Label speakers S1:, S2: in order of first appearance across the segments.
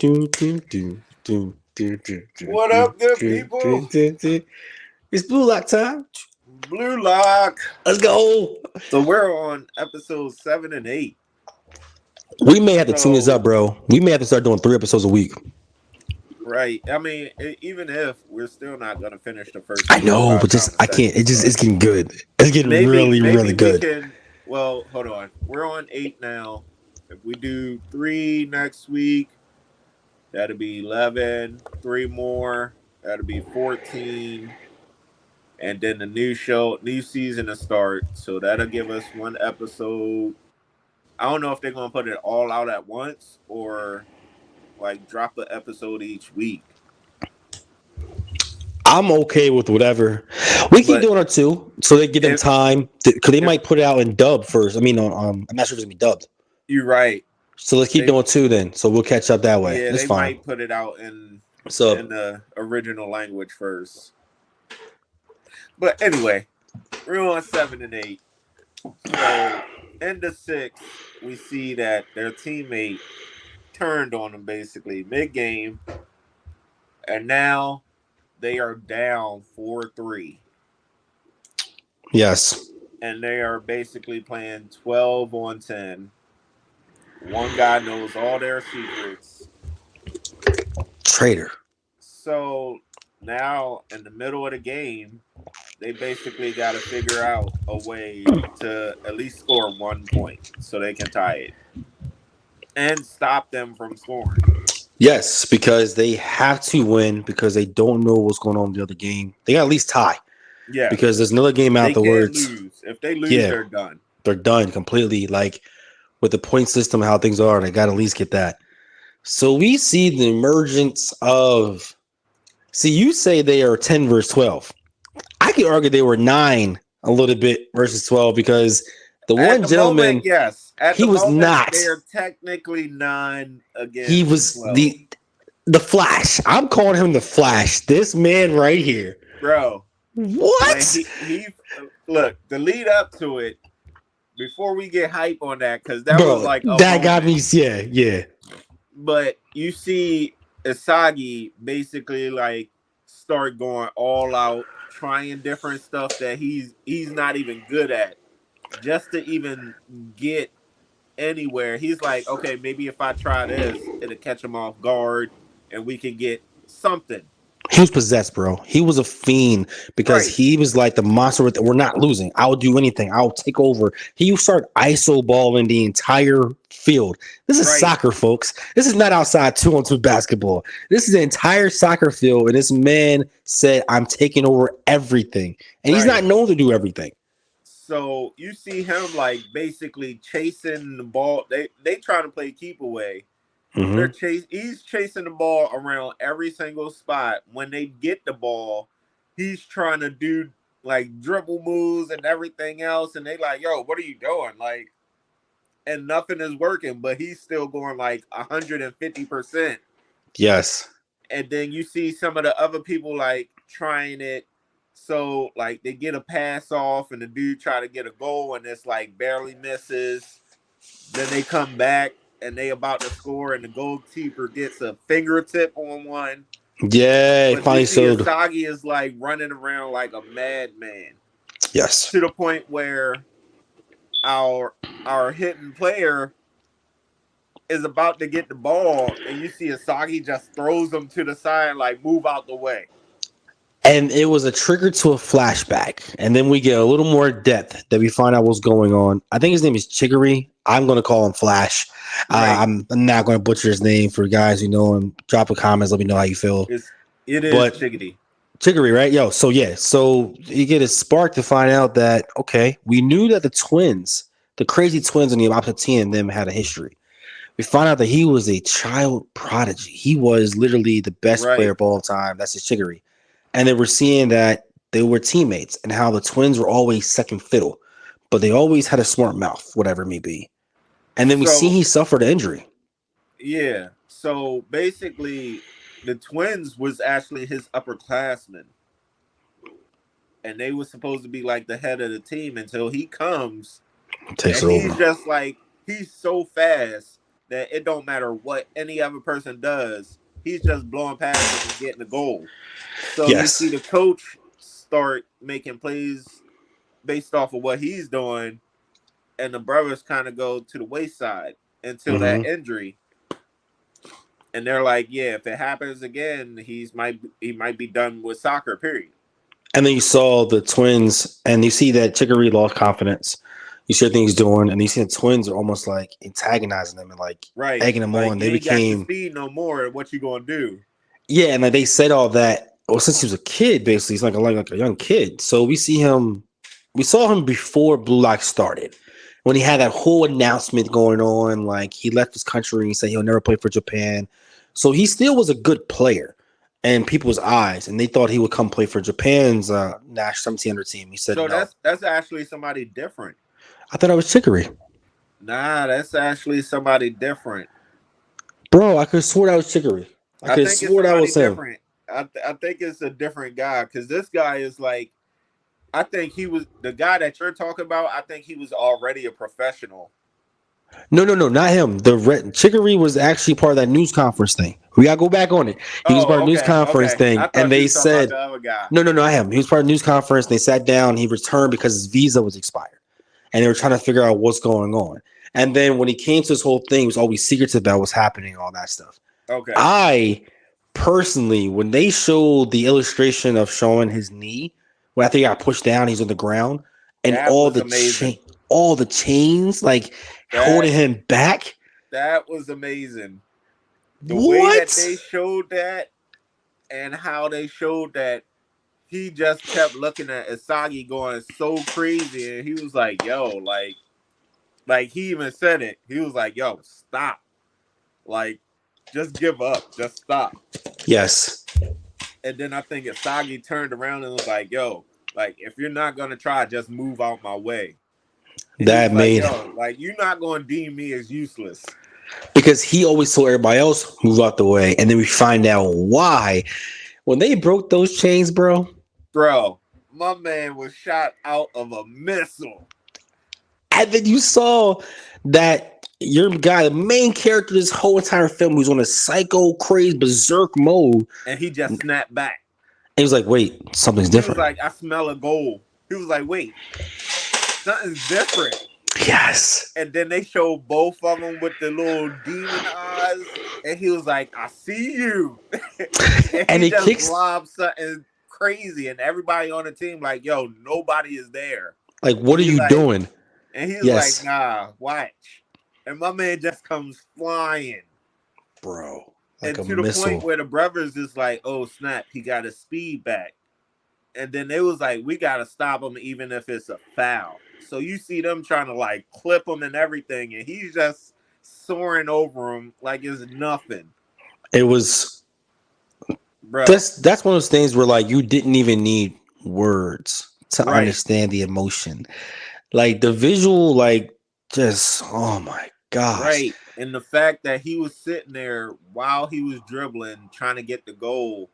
S1: What up, good people?
S2: It's Blue Lock time.
S1: Blue Lock.
S2: Let's go.
S1: So we're on episode 7 and 8.
S2: We may have to tune this
S1: So,
S2: up, bro. We may have to start doing 3 episodes a week.
S1: right. I mean, even if we're still not going to finish the first
S2: I
S1: 2
S2: know,
S1: by
S2: but
S1: the time
S2: just
S1: the
S2: I can't.
S1: second
S2: It's
S1: starts.
S2: getting good. It's getting
S1: Maybe,
S2: really, really
S1: maybe we
S2: good.
S1: can. Well, hold on. We're on 8 now. If we do 3 next week, that'll be 11. 3 more, that'll be 14. And then the new season to start. So that'll give us 1 episode. I don't know if they're gonna put it all out at once or like drop an episode each week.
S2: I'm okay with whatever. We keep
S1: But
S2: doing our 2, so they give them
S1: if
S2: time because they
S1: if
S2: might put it out in dub first. I mean, I'm not sure if it's gonna be dubbed.
S1: you're right,
S2: So let's keep
S1: they
S2: doing 2 then. So we'll catch up that way.
S1: yeah
S2: It's
S1: they
S2: fine.
S1: might put it out in
S2: So
S1: the original language first. But anyway, we're on 7 and 8. So in the 6, we see that their teammate turned on them basically mid game, and now they are down 4-3.
S2: yes,
S1: And they are basically playing 12 on 10. One guy knows all their secrets.
S2: traitor.
S1: So now in the middle of the game, they basically got to figure out a way to at least score 1 point so they can tie it and stop them from scoring.
S2: Yes, because they have to win because they don't know what's going on in the other game. They got to at least tie
S1: Yes.
S2: because there's another game
S1: They can't
S2: afterwards.
S1: lose. If they lose,
S2: Yeah.
S1: they're done.
S2: They're done completely. Like with the point system, how things are, they got to at least get that. So we see the emergence of. See, you say they are 10 versus 12. I could argue they were 9 a little bit versus 12 because the
S1: At
S2: one
S1: the
S2: gentleman,
S1: moment, yes. At
S2: he
S1: the
S2: was
S1: moment,
S2: not.
S1: they are technically 9 against
S2: He was
S1: 12.
S2: the Flash. I'm calling him the Flash. This man right here.
S1: Bro.
S2: What?
S1: He look, the lead up to it, before we get hype on that, because that
S2: Bro,
S1: was like a
S2: that got me.
S1: moment.
S2: Yeah.
S1: But you see Isagi basically like start going all out, trying different stuff that he's not even good at, just to even get anywhere. He's like, okay, maybe if I try this, it'll catch him off guard, and we can get something.
S2: He was possessed, bro. He was a fiend because
S1: Right.
S2: he was like the monster. We're not losing. I'll do anything. I'll take over. He started ISO balling the entire field. This is
S1: Right.
S2: soccer, folks. This is not outside 2-on-2 basketball. This is the entire soccer field. And this man said, I'm taking over everything. And he's
S1: Right.
S2: not known to do everything.
S1: So you see him like basically chasing the ball. They trying to play keep away.
S2: Mhm.
S1: He's chasing the ball around every single spot. When they get the ball, he's trying to do like dribble moves and everything else. And they like, yo, what are you doing? Like, and nothing is working, but he's still going like 150%.
S2: Yes.
S1: And then you see some of the other people like trying it. So like they get a pass off and the dude try to get a goal and it's like barely misses. Then they come back and they about to score and the goalkeeper gets a fingertip on one.
S2: Yeah,
S1: But you
S2: finally
S1: see
S2: showed.
S1: Asagi is like running around like a madman
S2: Yes.
S1: to the point where our hidden player is about to get the ball and you see Asagi just throws him to the side like move out the way.
S2: And it was a trigger to a flashback. And then we get a little more depth that we find out what's going on. I think his name is Chiggery. I'm going to call him Flash.
S1: Right.
S2: I'm not going to butcher his name for guys who know him. Drop a comments. Let me know how you feel.
S1: It is
S2: But
S1: Chiggity.
S2: Chiggery, right? Yo, so yeah. So you get a spark to find out that, okay, we knew that the twins, the crazy twins on the opposite team, them had a history. We found out that he was a child prodigy. He was literally the best player of all time. That's his Chiggery. And then we're seeing that they were teammates and how the twins were always second fiddle, but they always had a smart mouth, whatever it may be. And then we see he suffered an injury.
S1: Yeah. So basically, the twins was actually his upperclassmen. And they were supposed to be like the head of the team until he comes.
S2: Takes
S1: and
S2: over.
S1: he's just like, he's so fast. that it don't matter what any other person does. He's just blowing past them and getting the goal. So you see
S2: Yes.
S1: the coach start making plays based off of what he's doing, and the brothers kind of go to the wayside until that
S2: Hmm.
S1: injury. And they're like, yeah, if it happens again, he might be done with soccer. Period.
S2: And then you saw the twins, and you see that Chicory lost confidence. You see what things doing, and you see the twins are almost like antagonizing them and like
S1: Right.
S2: egging them
S1: Like
S2: on.
S1: you
S2: They
S1: ain't got the
S2: became
S1: speed no more. What you gonna do?
S2: yeah, and like they said all that. Well, since he was a kid, basically, he's like a young kid. So we saw him before Blue Lock started when he had that whole announcement going on. Like he left his country and he said he'll never play for Japan. So he still was a good player in people's eyes, and they thought he would come play for Japan's national 1700 team. He said
S1: So
S2: no.
S1: that's actually somebody different.
S2: I thought I was Chicory,
S1: Nah, that's actually somebody different.
S2: bro. I could have swore that was Chicory. I
S1: I
S2: could have
S1: think it's
S2: swore that
S1: somebody
S2: was him.
S1: different. I think it's a different guy because this guy is like, I think he was the guy that you're talking about. I think he was already a professional.
S2: No, not him. The Chicory was actually part of that news conference thing. We gotta go back on it. He was part
S1: Oh,
S2: of the news conference
S1: okay.
S2: thing,
S1: I
S2: and
S1: thought you
S2: they
S1: was talking about
S2: said,
S1: the other guy.
S2: no, not him. He was part of the news conference. They sat down. He returned because his visa was expired, and they were trying to figure out what's going on. And then when he came to this whole thing, it was always secretive about what's happening, all that stuff.
S1: Okay.
S2: I personally, when they showed the illustration of showing his knee, when I think he got pushed down, he's on the ground, and
S1: That was amazing.
S2: all the chains like
S1: That
S2: holding him back.
S1: that was amazing. The way that
S2: What?
S1: they showed that and how they showed that he just kept looking at Asagi going so crazy and he was like, yo, like he even said it. He was like, yo, stop. Like, just give up. Just stop.
S2: Yes,
S1: And then I think Asagi turned around and was like, yo, like if you're not gonna try, just move out my way. And he
S2: that
S1: was like,
S2: made
S1: yo, like you're not gonna deem me as useless.
S2: because he always told everybody else move out the way, and then we find out why when they broke those chains, bro.
S1: Bro, my man was shot out of a missile.
S2: And then you saw that your guy, the main character, this whole entire film, was on a psycho, crazy, berserk mode.
S1: And he just snapped back.
S2: And he was like, "Wait, something's
S1: He was
S2: different."
S1: like, I smell a goal. He was like, wait, something's different.
S2: Yes.
S1: And then they showed both of them with the little demon eyes. And he was like, I see you. And
S2: And
S1: he
S2: he
S1: just
S2: kicks.
S1: lobbed something crazy. And everybody on the team, like, yo, nobody is there.
S2: Like, what are
S1: He's
S2: you
S1: like,
S2: doing?
S1: and he's
S2: Yes,
S1: like, nah, watch. And my man just comes flying.
S2: bro. Like
S1: And
S2: a
S1: to the point
S2: missile.
S1: where the brothers is like, oh, snap, he got his speed back. And then they was like, we got to stop him even if it's a foul. So you see them trying to like clip him and everything. And he's just soaring over him like it's nothing.
S2: It was.
S1: Bro,
S2: That's one of those things where like you didn't even need words to
S1: right,
S2: understand the emotion. Like the visual, like just oh my gosh.
S1: right. And the fact that he was sitting there while he was dribbling, trying to get the goal.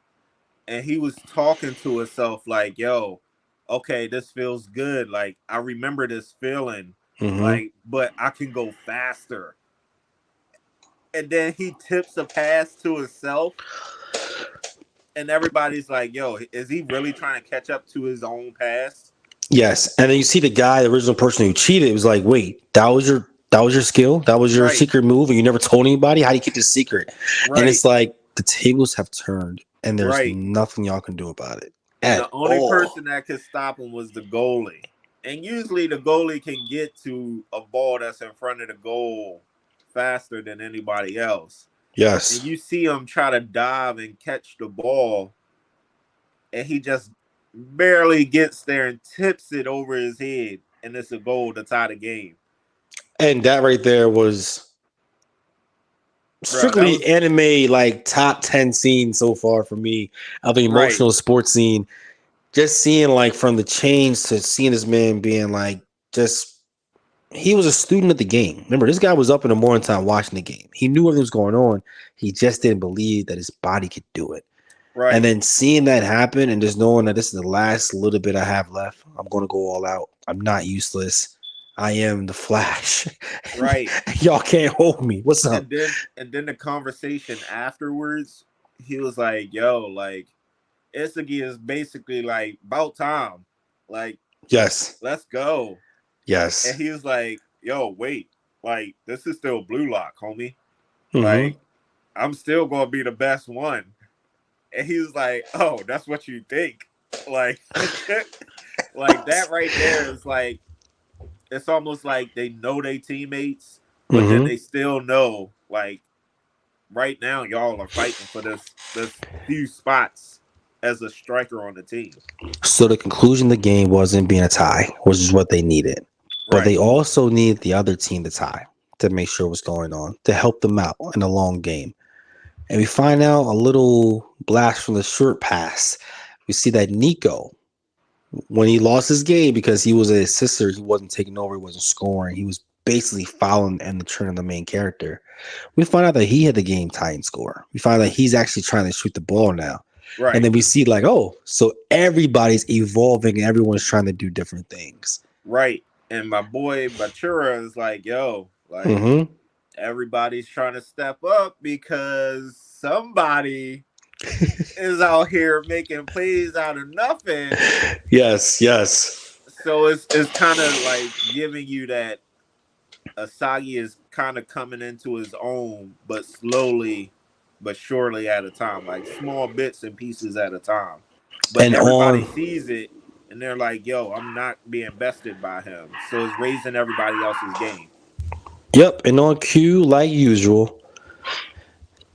S1: And he was talking to himself like, yo, okay, this feels good. Like, I remember this feeling.
S2: Mm-hmm.
S1: Like, but I can go faster. And then he tips a pass to himself. And everybody's like, yo, is he really trying to catch up to his own pass?
S2: Yes, and then you see the guy, the original person who cheated. It was like, wait, that was your skill, that was your
S1: Right,
S2: secret move, and you never told anybody. How do you keep this secret? And
S1: right,
S2: it's like the tables have turned, and there's
S1: right.
S2: nothing y'all can do about it
S1: And
S2: at
S1: the only
S2: all.
S1: person that could stop him was the goalie. And usually the goalie can get to a ball that's in front of the goal faster than anybody else. And
S2: Yes,
S1: you see him try to dive and catch the ball, and he just barely gets there and tips it over his head, and it's a goal to tie the game.
S2: and that right there was
S1: Bro, that
S2: strictly
S1: was
S2: anime, like top 10 scene so far for me of the
S1: right,
S2: emotional sports scene. Just seeing like from the change to seeing this man being like just he was a student of the game. Remember, this guy was up in the morning time watching the game. He knew everything was going on. He just didn't believe that his body could do it. And
S1: right.
S2: then seeing that happen and just knowing that this is the last little bit I have left, I'm going to go all out. I'm not useless. I am the Flash.
S1: Right.
S2: Y'all can't hold me. What's up?
S1: And then the conversation afterwards, he was like, "Yo, like Isugi is basically like about time, like
S2: Yes.
S1: let's go." And
S2: Yes.
S1: he was like, "Yo, wait, like this is still Blue Lock, homie.
S2: Mm-hmm.
S1: Like I'm still gonna be the best one." And he was like, "Oh, that's what you think?" Like, like that right there is like it's almost like they know they teammates, but then
S2: Mm-hmm.
S1: they still know like right now y'all are fighting for this few spots as a striker on the team.
S2: So the conclusion of the game wasn't being a tie, which is what they needed. But they
S1: Right,
S2: also needed the other team to tie to make sure what's going on, to help them out in the long game. And we find out a little blast from the short pass. We see that Nico, when he lost his game because he was a sister, he wasn't taking over, he wasn't scoring. He was basically fouling and the turn of the main character. We find out that he had the game tying score. We find out he's actually trying to shoot the ball now. And
S1: right,
S2: then we see like, oh, so everybody's evolving and everyone's trying to do different things.
S1: right. And my boy Bachura is like, "Yo, like
S2: Mm-hmm.
S1: everybody's trying to step up because somebody is out here making plays out of nothing."
S2: Yes, yes.
S1: So it's kind of like giving you that Asagi is kind of coming into his own, but slowly, but surely at a time, like small bits and pieces at a time. But
S2: And
S1: everybody
S2: on,
S1: sees it and they're like, "Yo, I'm not being bested by him." So it's raising everybody else's game.
S2: yep, and on cue, like usual,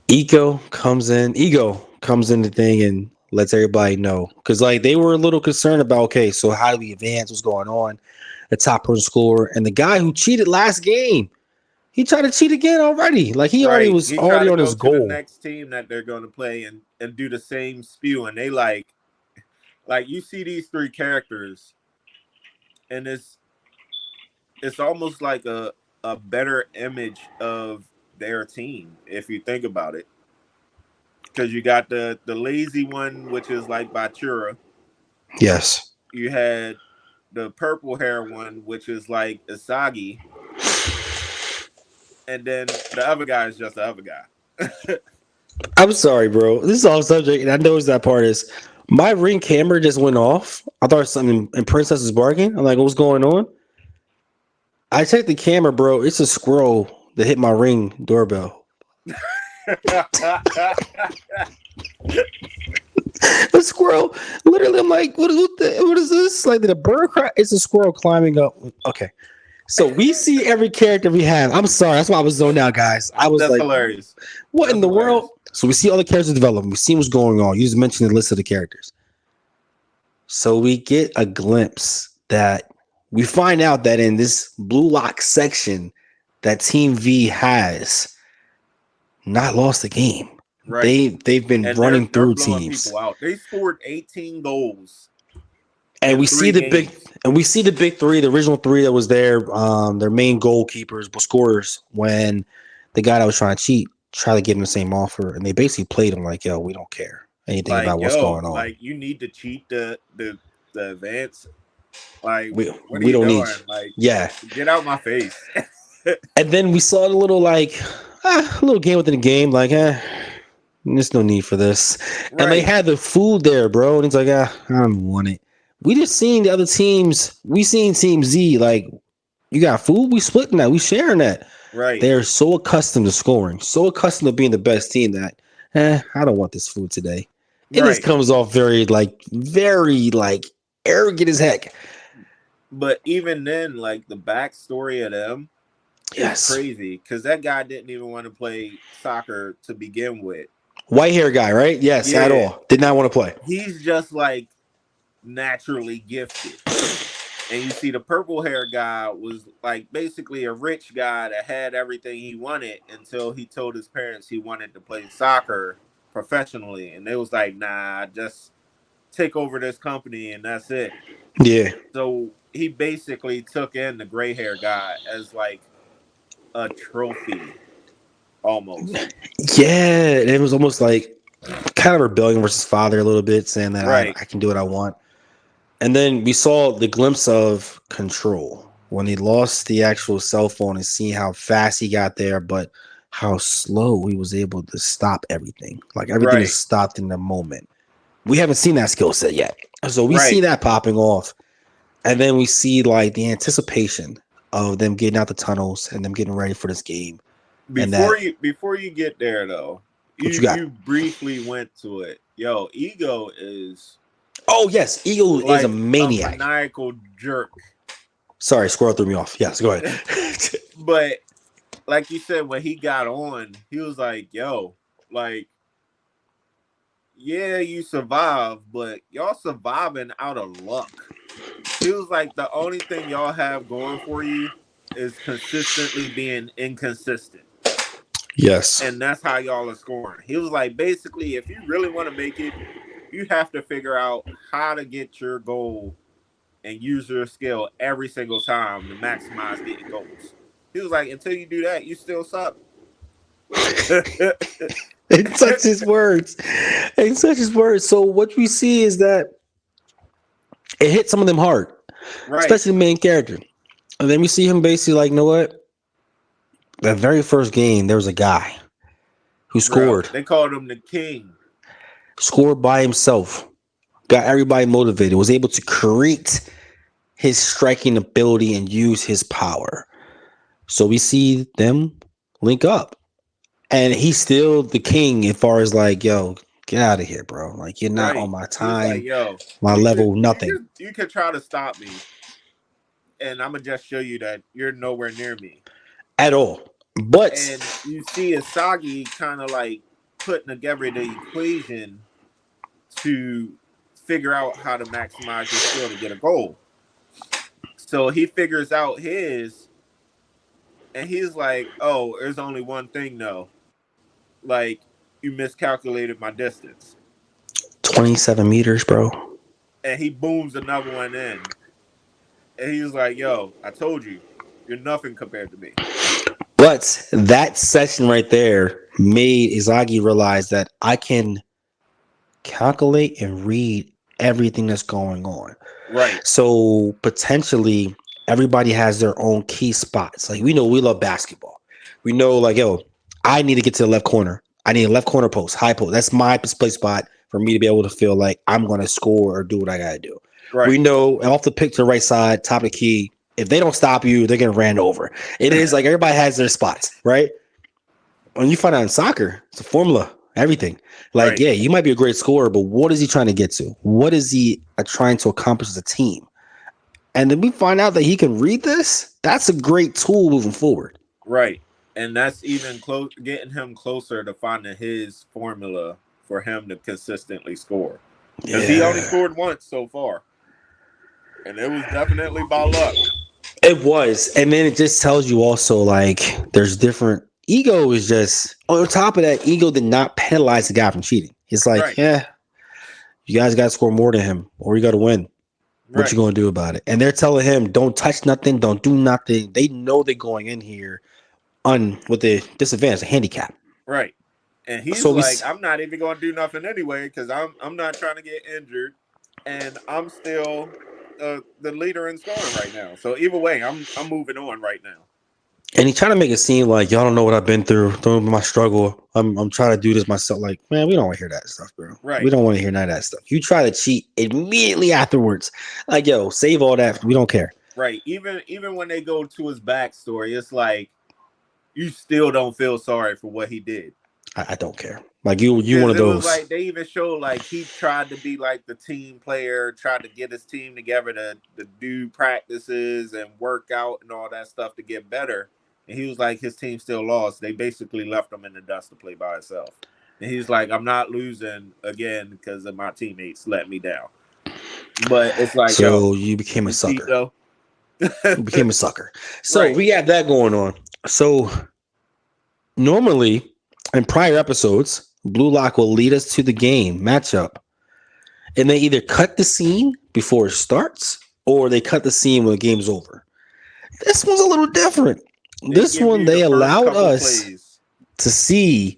S2: Ego comes in the thing and lets everybody know. Because like they were a little concerned about, okay, so how do we advance? What's going on? The top person scorer. And the guy who cheated last game, he tried to cheat again already. Like he already
S1: Right.
S2: was
S1: He tried
S2: already
S1: to
S2: on
S1: go
S2: his
S1: to the
S2: goal.
S1: next team that they're going to play and do the same spew, and they like you see these three characters, and it's almost like a better image of their team if you think about it, because you got the lazy one, which is like Bachura.
S2: Yes.
S1: You had the purple hair one, which is like Isagi, and then the other guy is just the other guy.
S2: I'm sorry, bro. This is off subject, and I know that part is my ring camera just went off. I thought something in Princess was barking. I'm like, what's going on? I checked the camera, bro. It's a squirrel that hit my ring doorbell. A squirrel. Literally, I'm like, what is this? Like, did a bird cry? It's a squirrel climbing up. Okay. So we see every character we have. I'm sorry. That's why I was zoned out, guys. I was
S1: That's
S2: like,
S1: hilarious.
S2: what in
S1: That's
S2: the world?
S1: hilarious.
S2: So we see all the characters development. We see what's going on. You just mentioned the list of the characters. So we get a glimpse that we find out that in this blue lock section that Team V has not lost a game.
S1: Right.
S2: They've been
S1: And
S2: running
S1: they're
S2: through
S1: blowing
S2: teams.
S1: people out. They scored 18 goals
S2: And
S1: in
S2: we see
S1: three
S2: the big
S1: games.
S2: and we see the big three, the original three that was there, their main goalkeepers, scorers, when the guy that was trying to cheat tried to give him the same offer, and they basically played him like, yo, we don't care anything
S1: Like,
S2: about what's
S1: yo,
S2: going on.
S1: like you need to cheat the advance. Like, what are
S2: We
S1: you
S2: don't need you.
S1: doing? Like,
S2: Yeah.
S1: get out my face.
S2: And then we saw the little like a little game within the game, like, there's no need for this. And they
S1: Right.
S2: had the food there, bro. And it's like, I don't want it. We just seen the other teams. We seen Team Z, like, you got food, we splitting that, we sharing that.
S1: Right.
S2: They're so accustomed to scoring, so accustomed to being the best team that, I don't want this food today. It just
S1: Right.
S2: comes off very like arrogant as heck.
S1: But even then, like the backstory of them is
S2: Yes.
S1: crazy because that guy didn't even want to play soccer to begin with.
S2: White hair guy, right? Yes, at
S1: Yeah.
S2: all. Did not want to play.
S1: He's just like naturally gifted. And you see the purple hair guy was like basically a rich guy that had everything he wanted until he told his parents he wanted to play soccer professionally. And they was like, nah, just take over this company and that's it.
S2: Yeah.
S1: So he basically took in the gray hair guy as like a trophy almost.
S2: Yeah. It was almost like kind of rebellion versus father a little bit, saying that
S1: Right.
S2: I can do what I want. And then we saw the glimpse of control. when he lost the actual cell phone and seeing how fast he got there, but how slow he was able to stop everything. Like everything is
S1: Right,
S2: stopped in the moment. We haven't seen that skill set yet. So we see
S1: right.
S2: that popping off. And then we see like the anticipation of them getting out the tunnels and them getting ready for this game. And that
S1: Before you get there though,
S2: what
S1: you
S2: you got?
S1: you briefly went to it. Yo, Ego is
S2: Oh yes, Eagle is a
S1: like a
S2: maniac.
S1: maniacal jerk.
S2: Sorry, squirrel threw me off. Yes, go ahead.
S1: But like you said, when he got on, he was like, yo, like, yeah, you survived, but y'all surviving out of luck. He was like, the only thing y'all have going for you is consistently being inconsistent.
S2: Yes.
S1: And that's how y'all are scoring. He was like, basically, if you really want to make it, you have to figure out how to get your goal and use your skill every single time to maximize getting goals. He was like, until you do that, you still suck.
S2: In such his words. In such his words. So what we see is that it hit some of them hard,
S1: Right,
S2: especially the main character. And then we see him basically like, you know what? That very first game, there was a guy who
S1: bro.
S2: scored,
S1: They called him the king.
S2: scored by himself, got everybody motivated, was able to create his striking ability and use his power. So we see them link up. And he's still the king as far as like, yo, get out of here, bro. Like you're not on
S1: Right.
S2: my
S1: He was like,
S2: time,
S1: yo,
S2: my level, nothing
S1: you could try to stop me, and I'm gonna just show you that you're nowhere near me.
S2: at all. But
S1: And you see Asagi kind of like putting together the equation to figure out how to maximize your skill to get a goal. So he figures out his, and he's like, "Oh, there's only one thing, though. Like, you miscalculated my distance."
S2: 27 meters, bro.
S1: And he booms another one in, and he was like, "Yo, I told you, you're nothing compared to me."
S2: But that session right there made Izagi realize that I can calculate and read everything that's going on.
S1: Right,
S2: So potentially everybody has their own key spots. Like we know we love basketball. We know like, yo, I need to get to the left corner. I need a left corner post, high post. That's my play spot for me to be able to feel like I'm going to score or do what I got to do. We
S1: right,
S2: know off the pick to the right side, top of the key. If they don't stop you, they're getting ran over. It is like everybody has their spots, right? When you find out in soccer, it's a formula, everything. Like,
S1: right,
S2: yeah, you might be a great scorer, but what is he trying to get to? What is he trying to accomplish as a team? And then we find out that he can read this. That's a great tool moving forward.
S1: right. And that's even close, getting him closer to finding his formula for him to consistently score. Because he only
S2: Yeah,
S1: scored once so far, and it was definitely by luck.
S2: it was. And then it just tells you also like there's different ego is just on top of that, ego did not penalize the guy from cheating. It's like,
S1: Right,
S2: yeah, you guys got to score more than him or you got to win. What you
S1: right,
S2: going to do about it? And they're telling him, don't touch nothing, don't do nothing. They know they're going in here on with the disadvantage, a handicap.
S1: right. And he's
S2: So we,
S1: like, I'm not even going to do nothing anyway because I'm not trying to get injured, and I'm still the leader in scoring right now. So either way, I'm moving on right now.
S2: and he trying to make it seem like y'all don't know what I've been through, don't know my struggle. I'm trying to do this myself. Like, man, we don't want to hear that stuff, bro. We
S1: Right,
S2: don't want to hear none of that stuff. You try to cheat immediately afterwards. Like, yo, save all that. We don't care.
S1: right. Even when they go to his backstory, it's like you still don't feel sorry for what he did.
S2: I don't care. Like you one
S1: Because
S2: of
S1: it was
S2: those.
S1: like they even showed like he tried to be like the team player, tried to get his team together to do practices and work out and all that stuff to get better. And he was like, his team still lost. They basically left him in the dust to play by himself. And he's like, I'm not losing again because of my teammates let me down. But it's like, yo,
S2: So you became a
S1: you cheat
S2: sucker.
S1: though.
S2: You became a sucker. So
S1: Right,
S2: we have that going on. So normally in prior episodes, Blue Lock will lead us to the game matchup, and they either cut the scene before it starts or they cut the scene when the game's over. This one's a little different.
S1: they
S2: This
S1: give
S2: one,
S1: you
S2: they
S1: the first
S2: allowed
S1: couple
S2: us
S1: plays.
S2: to see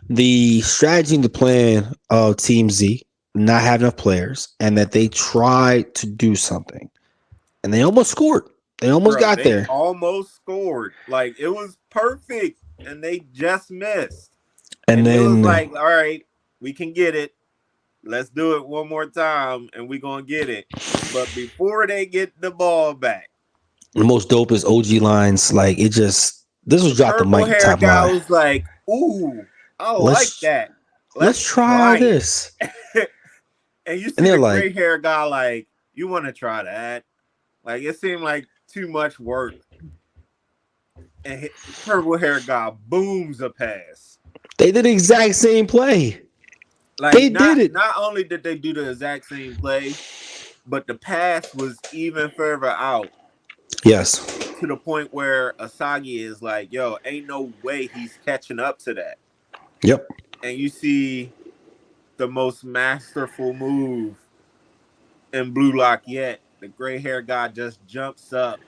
S2: the strategy and the plan of Team Z not have enough players and that they tried to do something and they almost scored. They almost
S1: Bro,
S2: got
S1: they
S2: there.
S1: almost scored. Like it was perfect, and they just missed.
S2: And
S1: And it was
S2: then
S1: like, all right, we can get it. Let's do it one more time, and we gonna get it. But before they get the ball back,
S2: the most dopest OG lines, like it just this was
S1: the
S2: dropped the
S1: purple
S2: mic
S1: hair
S2: top
S1: guy
S2: line.
S1: was like, "Ooh, I like
S2: Let's
S1: that.
S2: let's
S1: Let's
S2: try
S1: try it."
S2: this.
S1: And you
S2: And
S1: see
S2: they're
S1: the
S2: like,
S1: gray hair guy like, "You want to try that?" Like it seemed like too much work. And purple hair guy booms a pass.
S2: they did the exact same play.
S1: Like
S2: They did it.
S1: not only did they do the exact same play, but the pass was even further out
S2: Yes.
S1: to the point where Asagi is like, "Yo, ain't no way he's catching up to that."
S2: Yep.
S1: And you see the most masterful move in Blue Lock yet. The gray hair guy just jumps up,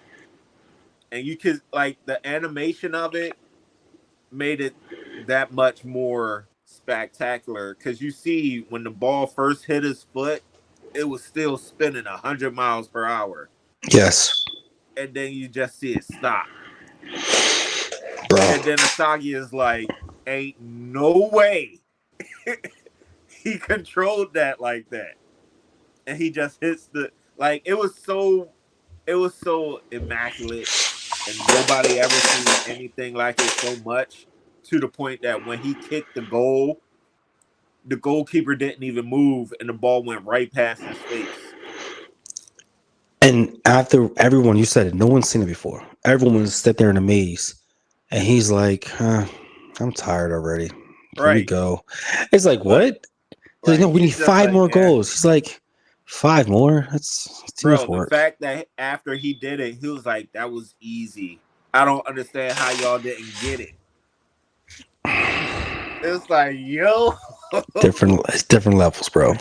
S1: and you could like the animation of it made it that much more spectacular because you see when the ball first hit his foot, it was still spinning 100 miles per hour,
S2: Yes.
S1: and then you just see it stop,
S2: Bro.
S1: and then Asagi is like, "Ain't no way he controlled that like that," and he just hits the like it was so immaculate, and nobody ever seen anything like it so much to the point that when he kicked the goal, the goalkeeper didn't even move and the ball went right past his face.
S2: And after everyone, you said it, no one's seen it before. Everyone was sat there in a maze. And he's like, I'm tired already. Can we
S1: Right.
S2: go? It's like,
S1: But
S2: what? He's like, no,
S1: like
S2: we need
S1: he's just
S2: 5
S1: like,
S2: more
S1: yeah.
S2: goals. He's like, 5 more? That's too much
S1: Bro, the
S2: work.
S1: fact that after he did it, he was like, that was easy. I don't understand how y'all didn't get it. It's like, yo.
S2: It's different levels, bro.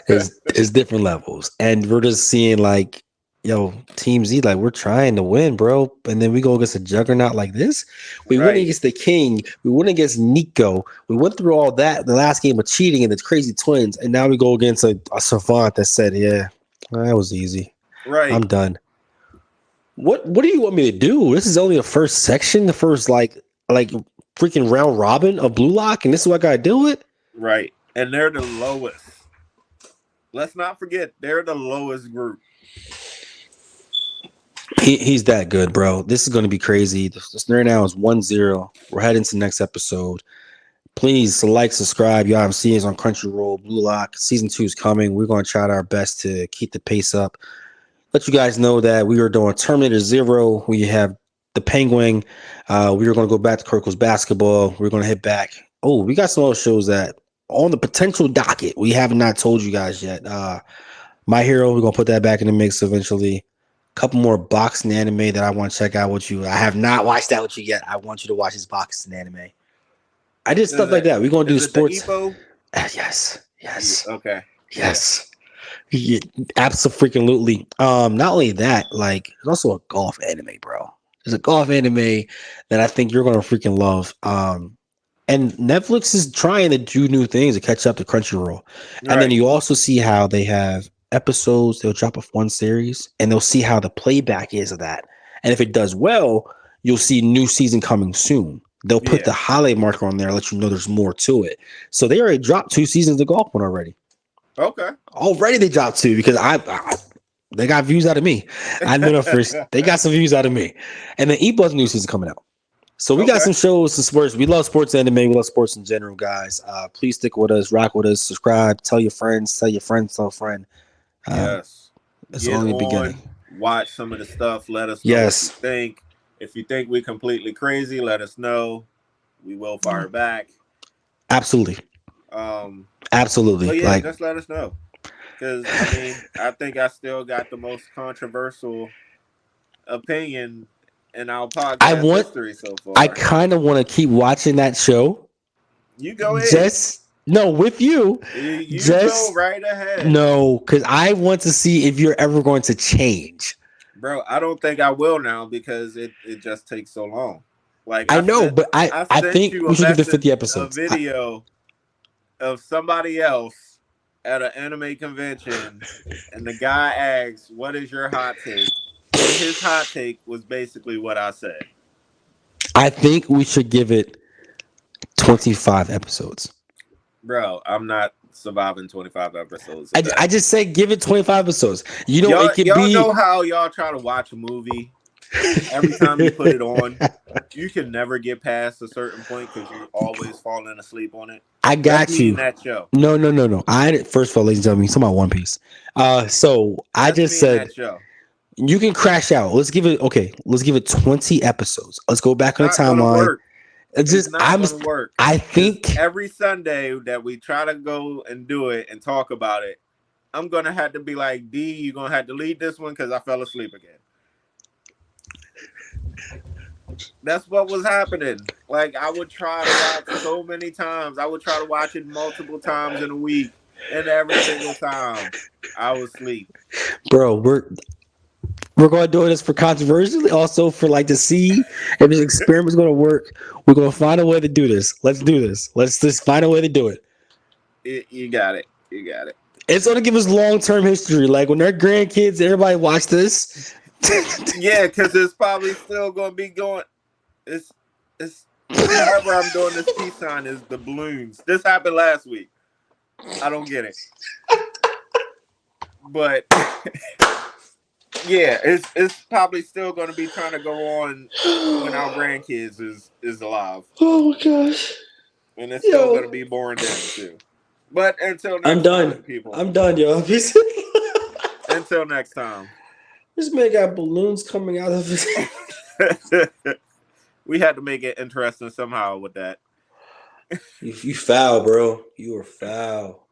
S2: It's different levels. And we're just seeing like, yo, Team Z, like we're trying to win, bro. And then we go against a juggernaut like this. We went
S1: Right.
S2: against the King. We went against Nico. We went through all that the last game of cheating and the crazy twins. And now we go against a savant that said, yeah, that was easy. I'm
S1: Right.
S2: done. What do you want me to do? This is only the first section, the first like freaking round robin of Blue Lock, and this is what I gotta deal with?
S1: Right. And they're the lowest. Let's not forget, they're the lowest group.
S2: He's that good, bro. This is going to be crazy. This right now is 1-0. We're heading to the next episode. Please like, subscribe. Y'all see us on Crunchyroll, Blue Lock. Season 2 is coming. We're going to try our best to keep the pace up. Let you guys know that we are doing Terminator Zero. We have the Penguin. We are going to go back to Kirkle's basketball. We're going to hit back. Oh, we got some other shows that on the potential docket we have not told you guys yet. My Hero, we're going to put that back in the mix eventually. Couple more boxing anime that I want to check out with you. I have not watched that with you yet. I want you to watch this boxing anime. I did stuff like that. We're gonna do
S1: Is it the
S2: sports.
S1: Epo?
S2: Yes.
S1: Okay.
S2: Yes. Yeah, absolutely. Not only that, like there's also a golf anime, bro. There's a golf anime that I think you're gonna freaking love. And Netflix is trying to do new things to catch up to Crunchyroll. And then
S1: Right.
S2: you also see how they have episodes, they'll drop off one series and they'll see how the playback is of that. And if it does well, you'll see new season coming soon. They'll put
S1: Yeah.
S2: the highlight marker on there, let you know there's more to it. So they already dropped 2 seasons of golf one already.
S1: Okay.
S2: Already they dropped 2 because they got views out of me. I know the first they got some views out of me. And then E-Buzz new season coming out. So we got
S1: Okay.
S2: some shows, some sports. We love sports anime. We love sports in general, guys. Please stick with us, rock with us, subscribe, tell your friends, tell a friend.
S1: Yes.
S2: It's
S1: Get
S2: only the beginning.
S1: on, watch some of the stuff. Let us know what you
S2: Yes,
S1: think. If you think we completely crazy, let us know. We will fire back.
S2: absolutely,
S1: Um,
S2: absolutely.
S1: but yeah,
S2: Like
S1: just let us know. Because I mean, I think I still got the most controversial opinion in our
S2: I
S1: podcast
S2: want,
S1: history so
S2: I
S1: far.
S2: kind of want to keep watching that show.
S1: You go ahead.
S2: Just no with you.
S1: You go
S2: Just
S1: right ahead.
S2: no, because I want to see if you're ever going to change.
S1: Bro, I don't think I will now because it just takes so long. Like
S2: I know, but
S1: I
S2: I
S1: sent
S2: think
S1: you
S2: we
S1: a
S2: should give it
S1: message,
S2: 50
S1: a
S2: episodes.
S1: video of somebody else at an anime convention, and the guy asks, "What is your hot take?" and his hot take was basically what I said.
S2: I think we should give it 25 episodes.
S1: Bro, I'm not surviving 25 episodes of
S2: I
S1: that.
S2: just say give it 25 episodes. You know,
S1: Y'all,
S2: it could
S1: y'all
S2: be.
S1: know how y'all try to watch a movie every time you put it on, you can never get past a certain point because you're always falling asleep on it.
S2: I
S1: That's
S2: got
S1: me in
S2: you.
S1: that show.
S2: No. I first of all, ladies and gentlemen, talking about One Piece. So I
S1: That's
S2: just
S1: me in
S2: said
S1: that show.
S2: you can crash out. Let's give it 20 episodes. Let's go back on the
S1: Not gonna
S2: timeline.
S1: work.
S2: It's
S1: It's
S2: just
S1: not gonna work.
S2: I
S1: Because
S2: think
S1: every Sunday that we try to go and do it and talk about it, I'm gonna have to be like, D, you're gonna have to lead this one because I fell asleep again. That's what was happening. Like I would try to watch so many times. I would try to watch it multiple times in a week, and every single time I was asleep.
S2: bro, we're going to do this for controversy, also for like to see if this experiment's going to work. We're going to find a way to do this. Let's do this. Let's just find a way to do it.
S1: You got it. You got it.
S2: It's going to give us long-term history. Like when their grandkids, everybody watch this.
S1: Yeah, because it's probably still gonna be going. It's however I'm doing this peace sign is the balloons. This happened last week. I don't get it, but yeah, it's probably still gonna be trying to go on when our grandkids is alive.
S2: Oh my gosh.
S1: And it's still
S2: Yo.
S1: gonna be boring then too. But until
S2: I'm
S1: next
S2: done.
S1: time, people.
S2: I'm done, yo.
S1: Until next time.
S2: This man got balloons coming out of his.
S1: We had to make it interesting somehow with that.
S2: You foul, bro. You are foul.